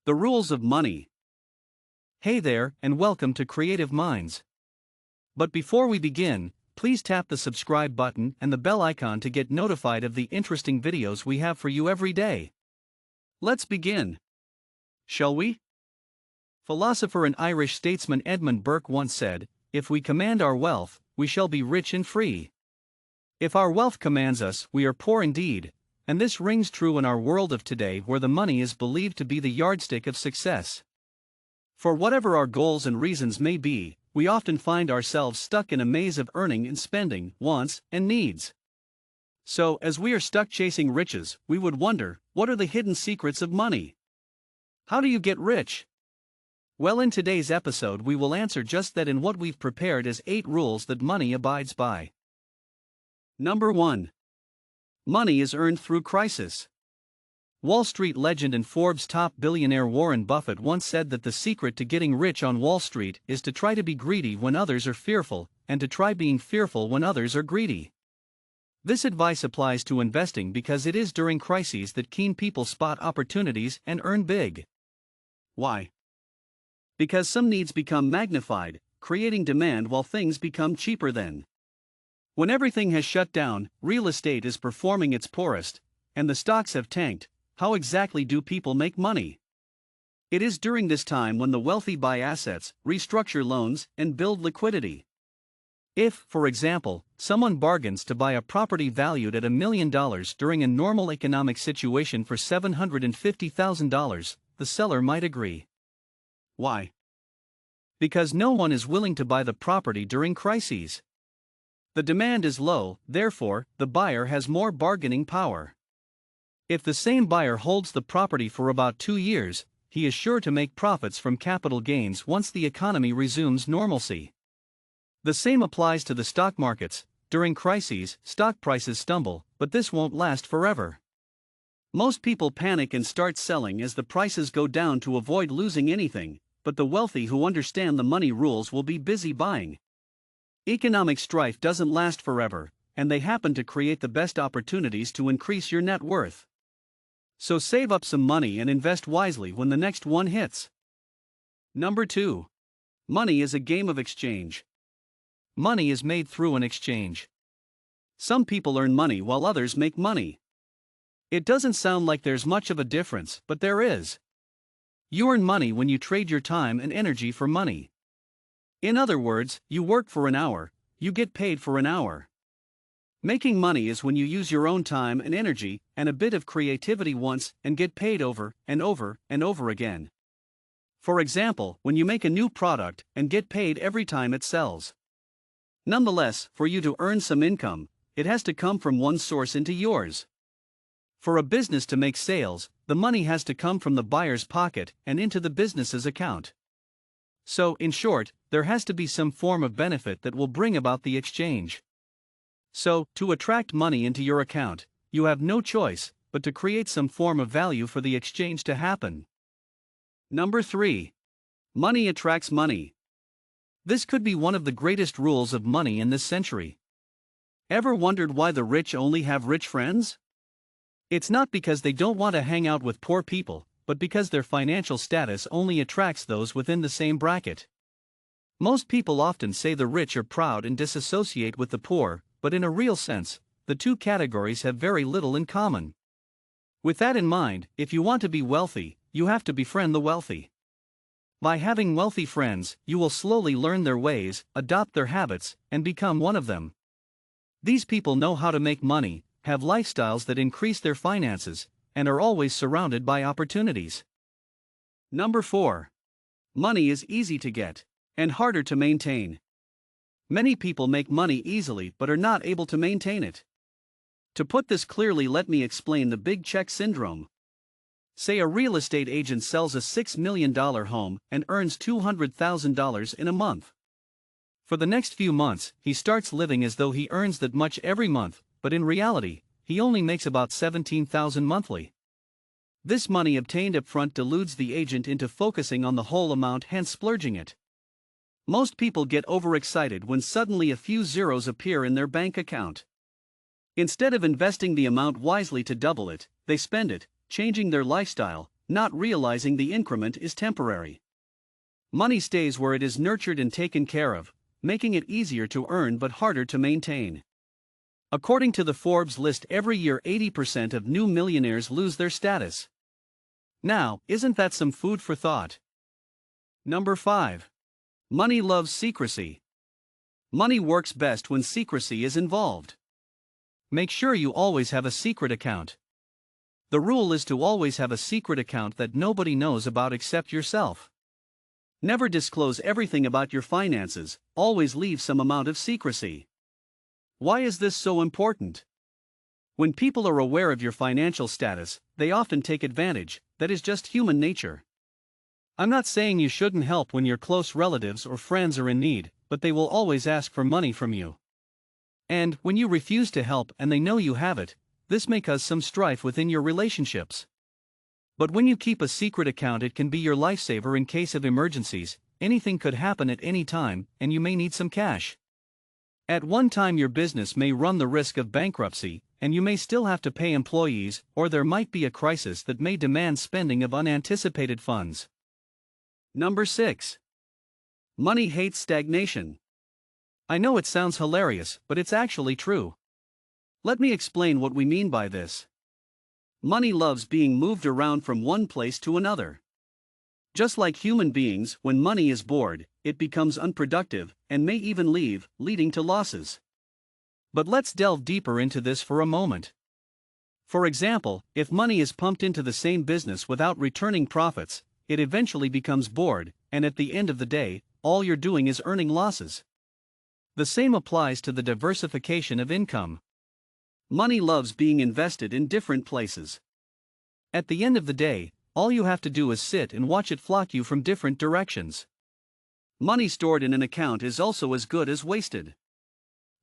The rules of money. Hey there, and welcome to Creative Minds. But before we begin, please tap the subscribe button and the bell icon to get notified of the interesting videos we have for you every day. Let's begin. Shall we? Philosopher and Irish statesman Edmund Burke once said, "If we command our wealth, we shall be rich and free. If our wealth commands us, we are poor indeed," and this rings true in our world of today where the money is believed to be the yardstick of success. For whatever our goals and reasons may be, we often find ourselves stuck in a maze of earning and spending, wants, and needs. So, as we are stuck chasing riches, we would wonder, what are the hidden secrets of money? How do you get rich? Well, in today's episode we will answer just that in what we've prepared as 8 rules that money abides by. Number 1. Money is earned through crisis. Wall Street legend and Forbes top billionaire Warren Buffett once said that the secret to getting rich on Wall Street is to try to be greedy when others are fearful, and to try being fearful when others are greedy. This advice applies to investing because it is during crises that keen people spot opportunities and earn big. Why? Because some needs become magnified, creating demand while things become cheaper then. When everything has shut down, real estate is performing its poorest, and the stocks have tanked. How exactly do people make money? It is during this time when the wealthy buy assets, restructure loans, and build liquidity. If, for example, someone bargains to buy a property valued at $1 million during a normal economic situation for $750,000, the seller might agree. Why? Because no one is willing to buy the property during crises. The demand is low, therefore, the buyer has more bargaining power. If the same buyer holds the property for about 2 years, he is sure to make profits from capital gains once the economy resumes normalcy. The same applies to the stock markets. During crises, stock prices stumble, but this won't last forever. Most people panic and start selling as the prices go down to avoid losing anything, but the wealthy who understand the money rules will be busy buying. Economic strife doesn't last forever, and they happen to create the best opportunities to increase your net worth. So save up some money and invest wisely when the next one hits. Number 2. Money is a game of exchange. Money is made through an exchange. Some people earn money while others make money. It doesn't sound like there's much of a difference, but there is. You earn money when you trade your time and energy for money. In other words, you work for an hour, you get paid for an hour. Making money is when you use your own time and energy and a bit of creativity once and get paid over and over and over again. For example, when you make a new product and get paid every time it sells. Nonetheless, for you to earn some income, it has to come from one source into yours. For a business to make sales, the money has to come from the buyer's pocket and into the business's account. So, in short, there has to be some form of benefit that will bring about the exchange. So, to attract money into your account, you have no choice but to create some form of value for the exchange to happen. Number 3. Money attracts money. This could be one of the greatest rules of money in this century. Ever wondered why the rich only have rich friends? It's not because they don't want to hang out with poor people, but because their financial status only attracts those within the same bracket. Most people often say the rich are proud and disassociate with the poor, but in a real sense, the two categories have very little in common. With that in mind, if you want to be wealthy, you have to befriend the wealthy. By having wealthy friends, you will slowly learn their ways, adopt their habits, and become one of them. These people know how to make money, have lifestyles that increase their finances, and are always surrounded by opportunities. Number 4. Money is easy to get, and harder to maintain. Many people make money easily but are not able to maintain it. To put this clearly, let me explain the big check syndrome. Say a real estate agent sells a $6 million home and earns $200,000 in a month. For the next few months, he starts living as though he earns that much every month, but in reality, he only makes about $17,000 monthly. This money obtained up front deludes the agent into focusing on the whole amount, hence splurging it. Most people get overexcited when suddenly a few zeros appear in their bank account. Instead of investing the amount wisely to double it, they spend it, changing their lifestyle, not realizing the increment is temporary. Money stays where it is nurtured and taken care of, making it easier to earn but harder to maintain. According to the Forbes list, every year 80% of new millionaires lose their status. Now, isn't that some food for thought? Number 5. Money loves secrecy. Money works best when secrecy is involved. Make sure you always have a secret account. The rule is to always have a secret account that nobody knows about except yourself. Never disclose everything about your finances, always leave some amount of secrecy. Why is this so important? When people are aware of your financial status, they often take advantage. That is just human nature. I'm not saying you shouldn't help when your close relatives or friends are in need, but they will always ask for money from you. And when you refuse to help and they know you have it, this may cause some strife within your relationships. But when you keep a secret account, it can be your lifesaver in case of emergencies. Anything could happen at any time, and you may need some cash. At one time, your business may run the risk of bankruptcy, and you may still have to pay employees, or there might be a crisis that may demand spending of unanticipated funds. Number 6. Money hates stagnation. I know it sounds hilarious, but it's actually true. Let me explain what we mean by this. Money loves being moved around from one place to another. Just like human beings, when money is bored, it becomes unproductive and may even leave, leading to losses. But let's delve deeper into this for a moment. For example, if money is pumped into the same business without returning profits, it eventually becomes bored, and at the end of the day, all you're doing is earning losses. The same applies to the diversification of income. Money loves being invested in different places. At the end of the day, all you have to do is sit and watch it flock you from different directions. Money stored in an account is also as good as wasted.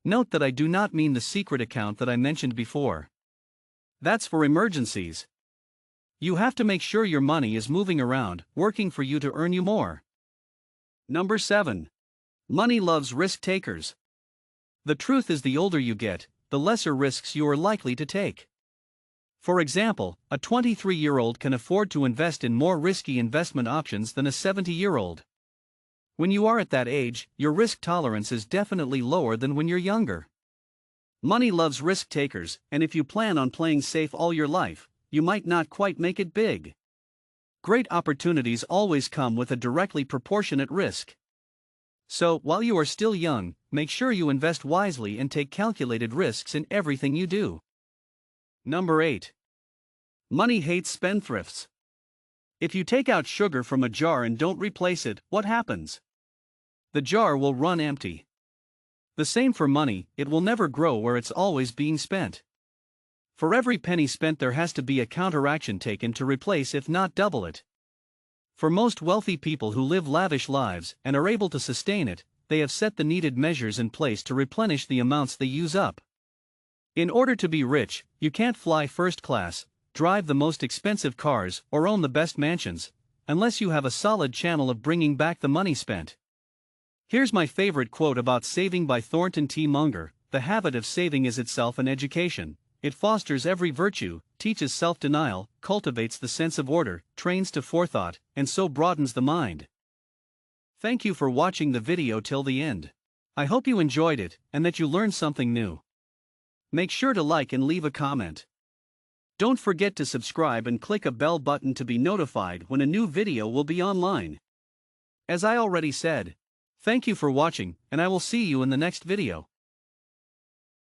Note that I do not mean the secret account that I mentioned before. That's for emergencies. You have to make sure your money is moving around, working for you to earn you more. Number 7. Money loves risk takers. The truth is, the older you get, the lesser risks you are likely to take. For example, a 23-year-old can afford to invest in more risky investment options than a 70-year-old. When you are at that age, your risk tolerance is definitely lower than when you're younger. Money loves risk takers, and if you plan on playing safe all your life, you might not quite make it big. Great opportunities always come with a directly proportionate risk. So, while you are still young, make sure you invest wisely and take calculated risks in everything you do. Number 8. Money hates spendthrifts. If you take out sugar from a jar and don't replace it, what happens? The jar will run empty. The same for money, it will never grow where it's always being spent. For every penny spent, there has to be a counteraction taken to replace, if not double it. For most wealthy people who live lavish lives and are able to sustain it, they have set the needed measures in place to replenish the amounts they use up. In order to be rich, you can't fly first class, drive the most expensive cars, or own the best mansions, unless you have a solid channel of bringing back the money spent. Here's my favorite quote about saving by Thornton T. Munger: "The habit of saving is itself an education. It fosters every virtue, teaches self-denial, cultivates the sense of order, trains to forethought, and so broadens the mind." Thank you for watching the video till the end. I hope you enjoyed it, and that you learned something new. Make sure to like and leave a comment. Don't forget to subscribe and click a bell button to be notified when a new video will be online. As I already said, thank you for watching, and I will see you in the next video.